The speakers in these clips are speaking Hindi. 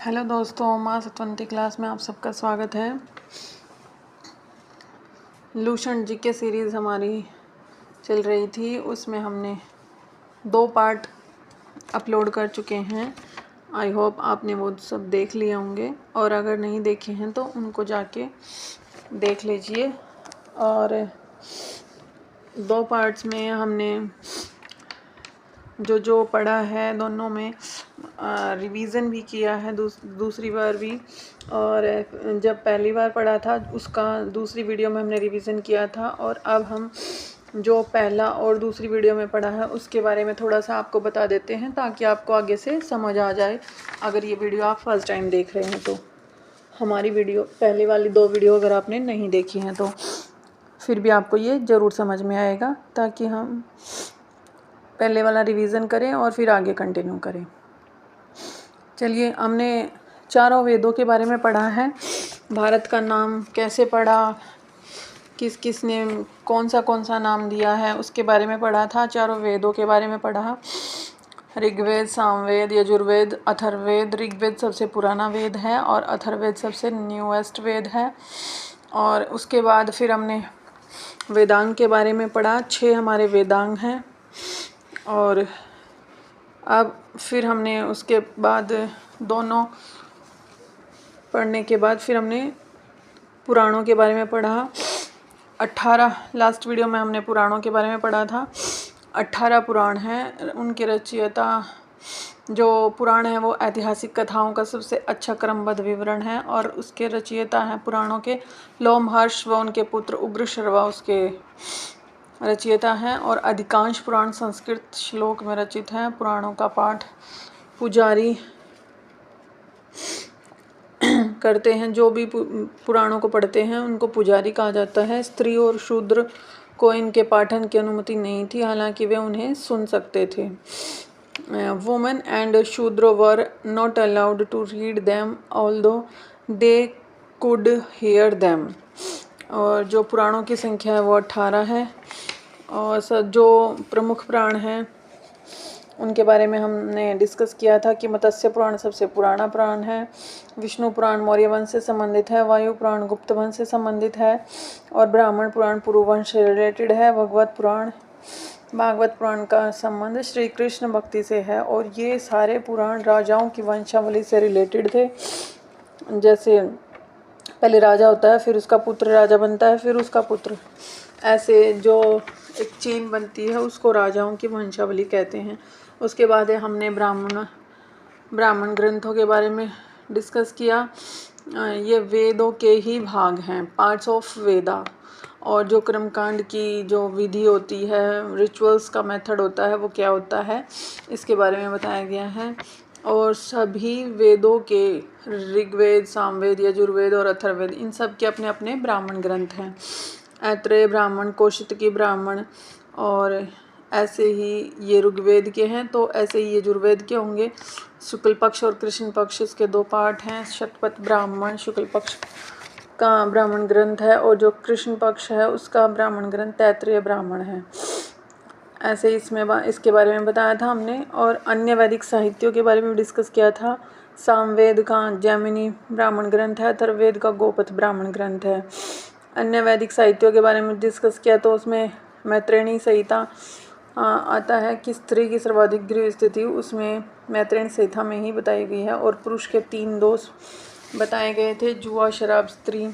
हेलो दोस्तों, माँ सतवंती क्लास में आप सबका स्वागत है। लूशन जी के सीरीज़ हमारी चल रही थी, उसमें हमने 2 पार्ट अपलोड कर चुके हैं। आई होप आपने वो सब देख लिए होंगे, और अगर नहीं देखे हैं तो उनको जाके देख लीजिए। और 2 पार्ट्स में हमने जो पढ़ा है दोनों में रिवीज़न भी किया है, दूसरी बार भी। और जब पहली बार पढ़ा था उसका दूसरी वीडियो में हमने रिवीज़न किया था, और अब हम जो पहला और दूसरी वीडियो में पढ़ा है उसके बारे में थोड़ा सा आपको बता देते हैं, ताकि आपको आगे से समझ आ जाए। अगर ये वीडियो आप फर्स्ट टाइम देख रहे हैं तो हमारी वीडियो पहले वाली 2 वीडियो अगर आपने नहीं देखी हैं तो फिर भी आपको ये ज़रूर समझ में आएगा, ताकि हम पहले वाला रिवीज़न करें और फिर आगे कंटिन्यू करें। चलिए, हमने चारों वेदों के बारे में पढ़ा है। भारत का नाम कैसे पड़ा, किस किस ने कौन सा नाम दिया है, उसके बारे में पढ़ा था। चारों वेदों के बारे में पढ़ा, ऋग्वेद, सामवेद, यजुर्वेद, अथर्ववेद। ऋग्वेद सबसे पुराना वेद है और अथर्ववेद सबसे न्यूएस्ट वेद है। और उसके बाद फिर हमने वेदांग के बारे में पढ़ा। 6 हमारे वेदांग हैं। और अब फिर हमने उसके बाद दोनों पढ़ने के बाद फिर हमने पुराणों के बारे में पढ़ा। 18 लास्ट वीडियो में हमने पुराणों के बारे में पढ़ा था। 18 पुराण हैं। उनके रचयिता जो पुराण है वो ऐतिहासिक कथाओं का सबसे अच्छा क्रमबद्ध विवरण है, और उसके रचयिता हैं पुराणों के लोमहर्ष व उनके पुत्र उग्रश्रवा उसके रचयिता हैं। और अधिकांश पुराण संस्कृत श्लोक में रचित हैं। पुराणों का पाठ पुजारी करते हैं। जो भी पुराणों को पढ़ते हैं उनको पुजारी कहा जाता है। स्त्री और शूद्र को इनके पाठन की अनुमति नहीं थी, हालांकि वे उन्हें सुन सकते थे। Women and Shudra were not allowed to read them although they could hear them. और जो पुराणों की संख्या है वो 18 है। और जो प्रमुख पुराण हैं उनके बारे में हमने डिस्कस किया था कि मत्स्य पुराण सबसे पुराना पुराण है, विष्णु पुराण मौर्य वंश से संबंधित है, वायु पुराण गुप्त वंश से संबंधित है, और ब्राह्मण पुराण पूर्व वंश से रिलेटेड है। भागवत पुराण का संबंध श्री कृष्ण भक्ति से है, और ये सारे पुराण राजाओं की वंशावली से रिलेटेड थे। जैसे पहले राजा होता है, फिर उसका पुत्र राजा बनता है, फिर उसका पुत्र, ऐसे जो एक चेन बनती है उसको राजाओं की वंशावली कहते हैं। उसके बाद हमने ब्राह्मण ग्रंथों के बारे में डिस्कस किया। ये वेदों के ही भाग हैं, पार्ट्स ऑफ वेदा। और जो कर्मकांड की जो विधि होती है, रिचुअल्स का मेथड होता है, वो क्या होता है, इसके बारे में बताया गया है। और सभी वेदों के ऋग्वेद, सामवेद, यजुर्वेद और अथर्ववेद, इन सब के अपने अपने ब्राह्मण ग्रंथ हैं। ऐत्रेय ब्राह्मण, कौशितकी ब्राह्मण, और ऐसे ही ये ऋग्वेद के हैं, तो ऐसे ही यजुर्वेद के होंगे। शुक्ल पक्ष और कृष्ण पक्ष, इसके 2 पार्ट हैं। शतपथ ब्राह्मण शुक्ल पक्ष का ब्राह्मण ग्रंथ है, और जो कृष्ण पक्ष है उसका ब्राह्मण ग्रंथ ऐत्रेय ब्राह्मण है। ऐसे इसमें इसके बारे में बताया था हमने। और अन्य वैदिक साहित्यों के बारे में डिस्कस किया था। सामवेद का जैमिनी ब्राह्मण ग्रंथ है, अथर्ववेद का गोपथ ब्राह्मण ग्रंथ है। अन्य वैदिक साहित्यों के बारे में डिस्कस किया तो उसमें मैत्रेयणी संहिता आता है कि स्त्री की सर्वाधिक गृह स्थिति उसमें मैत्रेयणी संहिता में ही बताई गई है। और पुरुष के 3 दोष बताए गए थे, जुआ, शराब, स्त्री।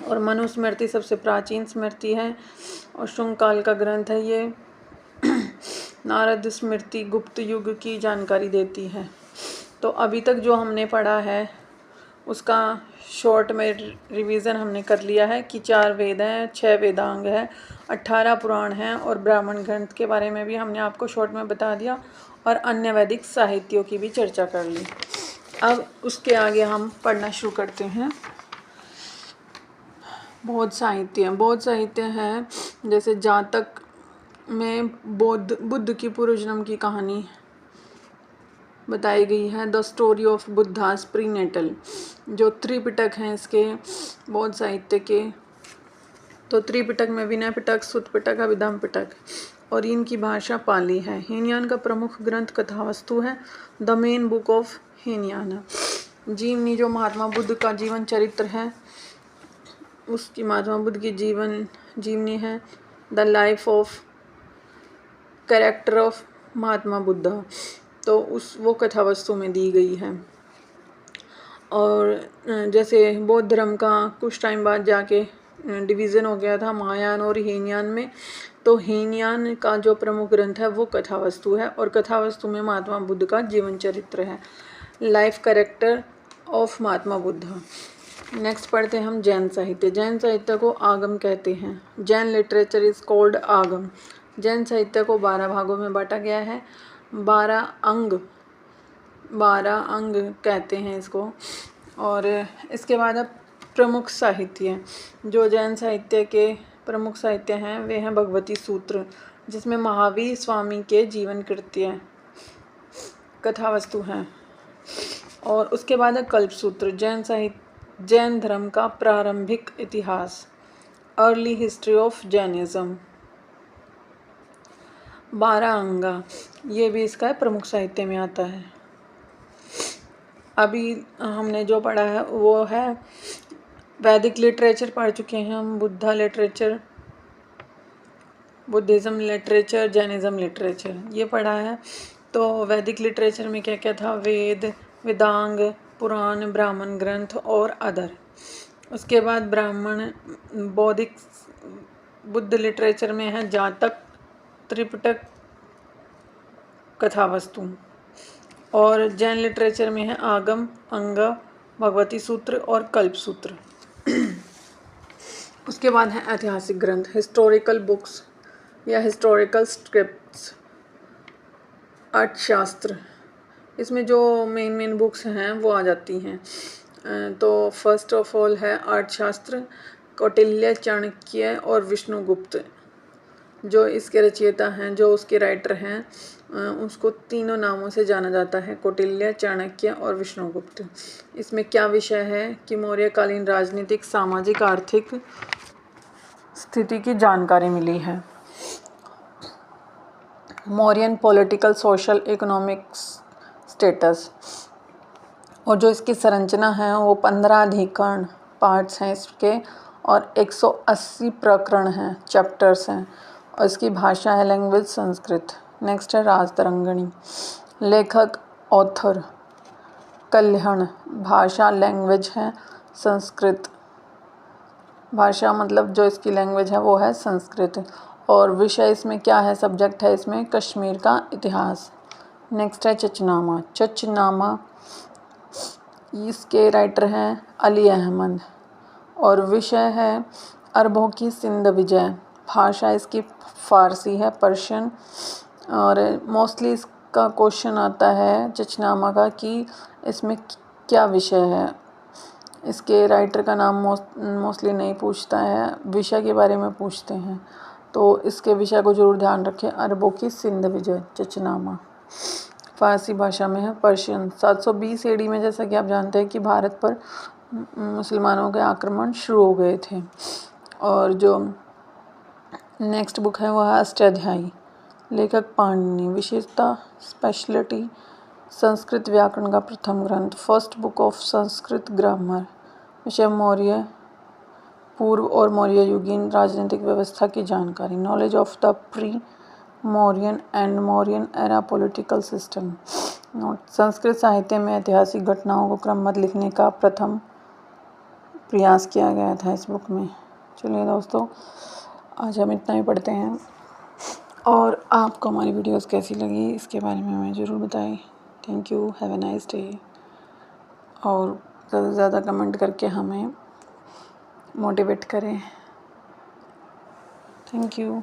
और मनुस्मृति सबसे प्राचीन स्मृति है और शुंग काल का ग्रंथ है। ये नारद स्मृति गुप्त युग की जानकारी देती है। तो अभी तक जो हमने पढ़ा है उसका शॉर्ट में रिवीजन हमने कर लिया है कि 4 वेद हैं, 6 वेदांग हैं, 18 पुराण हैं, और ब्राह्मण ग्रंथ के बारे में भी हमने आपको शॉर्ट में बता दिया, और अन्य वैदिक साहित्यों की भी चर्चा कर ली। अब उसके आगे हम पढ़ना शुरू करते हैं। बौद्ध साहित्य है, जैसे जातक में बुद्ध की पूर्व जन्म की कहानी बताई गई है। The story of Buddhas prenatal, जो त्रिपिटक हैं इसके बौद्ध साहित्य के। तो त्रिपिटक में विनय पिटक, सुत्त पिटक, अभिधम्म पिटक, और इनकी भाषा पाली है। हीनयान का प्रमुख ग्रंथ कथावस्तु है, the main book of Hinayana. जीवनी जो महात्मा बुद्ध का जीवन चरित्र है, उसकी महात्मा बुद्ध की जीवनी है the life of character of Mahatma Buddha, तो वो कथा वस्तु में दी गई है। और जैसे बौद्ध धर्म का कुछ टाइम बाद जाके डिवीज़न हो गया था महायान और हीनयान में, तो हीनयान का जो प्रमुख ग्रंथ है वो कथा वस्तु है, और कथा वस्तु में महात्मा बुद्ध का जीवन चरित्र है, life character of Mahatma Buddha. Next पढ़ते हैं हम जैन साहित्य। जैन साहित्य को आगम कहते हैं। जैन लिटरेचर इज कॉल्ड आगम। जैन साहित्य को 12 भागों में बांटा गया है। 12 अंग कहते हैं इसको। और इसके बाद अब प्रमुख साहित्य, जो जैन साहित्य के प्रमुख साहित्य हैं वे हैं भगवती सूत्र, जिसमें महावीर स्वामी के जीवन कृत्य कथा वस्तु हैं। और उसके बाद है कल्पसूत्र, जैन धर्म का प्रारंभिक इतिहास, अर्ली हिस्ट्री ऑफ जैनिज्म। 12 अंगा, ये भी इसका प्रमुख साहित्य में आता है। अभी हमने जो पढ़ा है वो है वैदिक लिटरेचर पढ़ चुके हैं हम, Buddha literature, Buddhism literature, Jainism literature, ये पढ़ा है। तो वैदिक लिटरेचर में क्या क्या था? वेद, वेदांग, पुराण, ब्राह्मण ग्रंथ और अदर। उसके बाद ब्राह्मण बौद्धिक बुद्ध लिटरेचर में है जातक, त्रिपिटक, कथा वस्तु। और जैन लिटरेचर में है आगम, अंगा, भगवती सूत्र और कल्प सूत्र। उसके बाद है ऐतिहासिक ग्रंथ, हिस्टोरिकल बुक्स या हिस्टोरिकल स्क्रिप्ट्स, अर्थशास्त्र। इसमें जो मेन बुक्स हैं वो आ जाती हैं। तो फर्स्ट ऑफ ऑल है अर्थशास्त्र, कौटिल्य, चाणक्य और विष्णुगुप्त, जो इसके रचयिता हैं, जो उसके राइटर हैं, उसको तीनों नामों से जाना जाता है, कौटिल्य, चाणक्य और विष्णुगुप्त। इसमें क्या विषय है कि मौर्यकालीन राजनीतिक, सामाजिक, आर्थिक स्थिति की जानकारी मिली है। Mauryan political, social, economics status. और जो इसकी संरचना है वो 15 अधिकरण पार्ट्स हैं इसके, और 180 प्रकरण हैं, चैप्टर्स हैं। और इसकी भाषा है लैंग्वेज संस्कृत। नेक्स्ट है राजतरंगिणी, लेखक ऑथर कल्याण, भाषा लैंग्वेज है संस्कृत, भाषा मतलब जो इसकी लैंग्वेज है वो है संस्कृत। और विषय इसमें क्या है, सब्जेक्ट है इसमें कश्मीर का इतिहास। नेक्स्ट है चचनामा। चचनामा इसके राइटर हैं अली अहमद, और विषय है अरबों की सिंध विजय। भाषा इसकी फ़ारसी है, पर्शियन। और मोस्टली इसका क्वेश्चन आता है चचनामा का कि इसमें क्या विषय है। इसके राइटर का नाम मोस्टली नहीं पूछता है, विषय के बारे में पूछते हैं। तो इसके विषय को जरूर ध्यान रखें, अरबों की सिंध विजय, चचनामा। फ़ारसी भाषा में है, पर्शियन। 720 AD में, जैसा कि आप जानते हैं कि भारत पर मुसलमानों के आक्रमण शुरू हो गए थे। और जो नेक्स्ट बुक है वह है अष्टाध्यायी, लेखक पाणिनि। विशेषता, स्पेशलिटी, संस्कृत व्याकरण का प्रथम ग्रंथ, first book of Sanskrit grammar. विषय मौर्य पूर्व और मौर्य युगीन राजनीतिक व्यवस्था की जानकारी, knowledge of the pre Mauryan and Mauryan era political system. Note, Sanskrit साहित्य में ऐतिहासिक घटनाओं को क्रमबद्ध लिखने का प्रथम प्रयास किया गया था इस बुक में। चलिए दोस्तों, आज हम इतना ही पढ़ते हैं, और आपको हमारी वीडियोस कैसी लगी इसके बारे में हमें ज़रूर बताएं। Thank you, have a nice day. और ज़्यादा से ज़्यादा कमेंट करके हमें मोटिवेट करें। Thank you.